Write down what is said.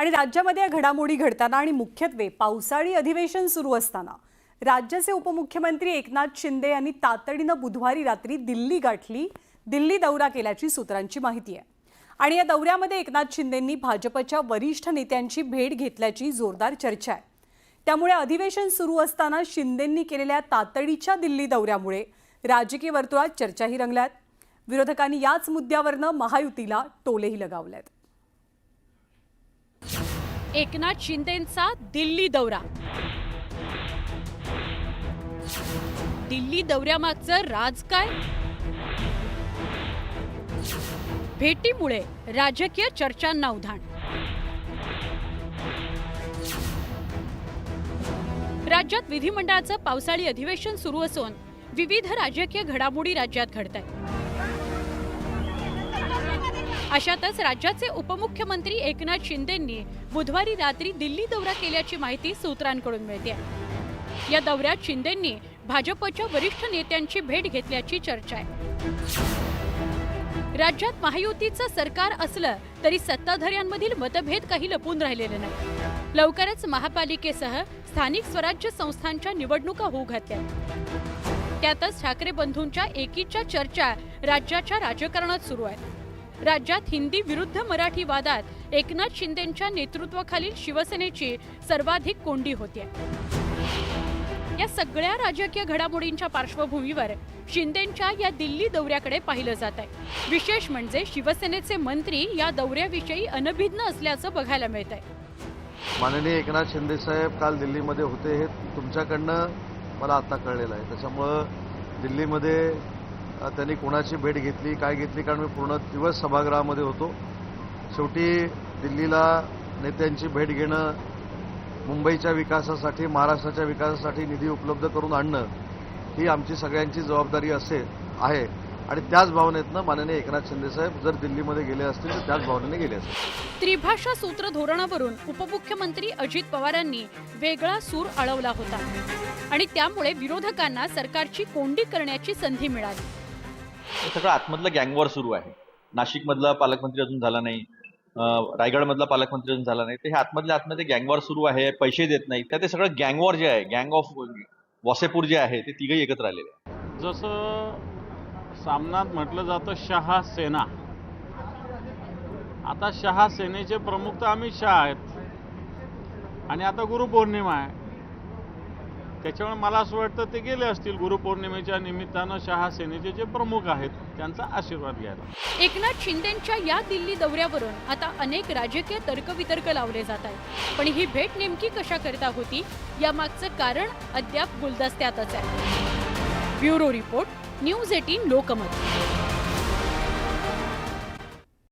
आणि राज्यामध्ये या घडामोडी घडताना आणि मुख्यत्वे पावसाळी अधिवेशन सुरू असताना राज्याचे उपमुख्यमंत्री एकनाथ शिंदे यांनी तातडीने बुधवारी रात्री दिल्ली गाठली, दिल्ली दौरा केल्याची सूत्रांची माहिती आहे। आणि या दौऱ्यामध्ये एकनाथ शिंदेंनी भाजपच्या वरिष्ठ नेत्यांची भेट घेतल्याची जोरदार चर्चा आहे। त्यामुळे अधिवेशन सुरू असताना शिंदेंनी केलेल्या तातडीच्या दिल्ली दौऱ्यामुळे राजकीय वर्तुळात चर्चाही रंगल्यात। विरोधकांनी याच मुद्द्यावरनं महायुतीला टोलेही लगावलेत। एकनाथ शिंदेंचा दिल्ली दौरा, दिल्ली दौऱ्यामागचं राज काय? भेटीमुळे राजकीय चर्चांना उधाण। राज्यात विधिमंडळाचं पावसाळी अधिवेशन सुरू असून विविध राजकीय घडामोडी राज्यात घडतायत। अशातच राज्याचे उपमुख्यमंत्री एकनाथ शिंदेंनी बुधवारी रात्री दिल्ली दौरा केल्याची माहिती सूत्रांकडून मिळते। या दौऱ्यात शिंदेंनी भाजपच्या वरिष्ठ नेत्यांची भेट घेतल्याची चर्चा आहे। राज्यात महायुतीचं सरकार असलं तरी सत्ताधाऱ्यांमधील मतभेद काही लपून राहिलेले नाही। लवकरच महापालिकेसह स्थानिक स्वराज्य संस्थांच्या निवडणुका होऊ घातल्या। त्यातच ठाकरे बंधूंच्या एकीच्या चर्चा राज्याच्या राजकारणात सुरू आहेत। राज्यात हिंदी विरुद्ध मराठी वादात एकनाथ शिंदेंच्या नेतृत्वाखालील शिवसेनेची सर्वाधिक कोंडी होते। या सगळ्या राजकीय घडामोडींच्या पार्श्वभूमीवर शिंदेंच्या या दिल्ली दौऱ्याकडे पाहिलं जात आहे। विशेष म्हणजे शिवसेनेचे मंत्री या दौऱ्याविषयी अनभिज्ञ असल्याचं बघायला मिळत आहे। माननीय एकनाथ शिंदे साहेब काल दिल्लीमध्ये होते हे तुमच्याकडनं मला आता कळलेलं आहे। त्याच्यामुळं दिल्लीमध्ये त्यांनी कोणाची भेट घेतली काय घेतली, कारण मी पूर्ण दिवस सभागृहामध्ये होतो। शेवटी दिल्लीला नेत्यांची भेट घेणं, मुंबईच्या विकासासाठी महाराष्ट्राच्या विकासासाठी निधी उपलब्ध करून आणणं ही आमची सगळ्यांची जबाबदारी आहे। आणि त्याच भावनेतनं माननीय एकनाथ शिंदे साहेब जर दिल्लीमध्ये गेले असतील तर त्याच भावनेने गेले असतील। त्रिभाषा सूत्र धोरणावरून उपमुख्यमंत्री अजित पवारांनी वेगळा सूर अळवला होता आणि त्यामुळे विरोधकांना सरकारची कोंडी करण्याची संधी मिळाली। सगळं आतमधलं गँगवॉर सुरू आहे। नाशिकमधला पालकमंत्री अजून झाला नाही, रायगडमधला पालकमंत्री अजून झाला नाही, ते हे आतमध्ये गँगवॉर सुरू आहे। पैसे देत नाहीत, ते सगळं गँगवॉर जे आहे, गँग ऑफ वॉसेपूर जे आहे ते तिघही एकत्र आलेले आहे। जसं सामनात म्हटलं जातं शहा सेना, आता शहा सेनेचे प्रमुख तर अमित शहा आहेत आणि आता गुरुपौर्णिमा आहे, त्याच्यामुळे मला असं वाटतं ते गेले असतील गुरुपौर्णिमेच्या निमित्तानं शहा सेनेचे जे प्रमुख आहेत त्यांचा आशीर्वाद घ्यायला। एकनाथ शिंदेंच्या या दिल्ली दौऱ्यावरून आता अनेक राजकीय तर्कवितर्क लावले जात आहेत, पण ही भेट नेमकी कशा करता होती यामागचं कारण अद्याप गुलदस्त्यातच आहे। Bureau report, news 18 Lokmat.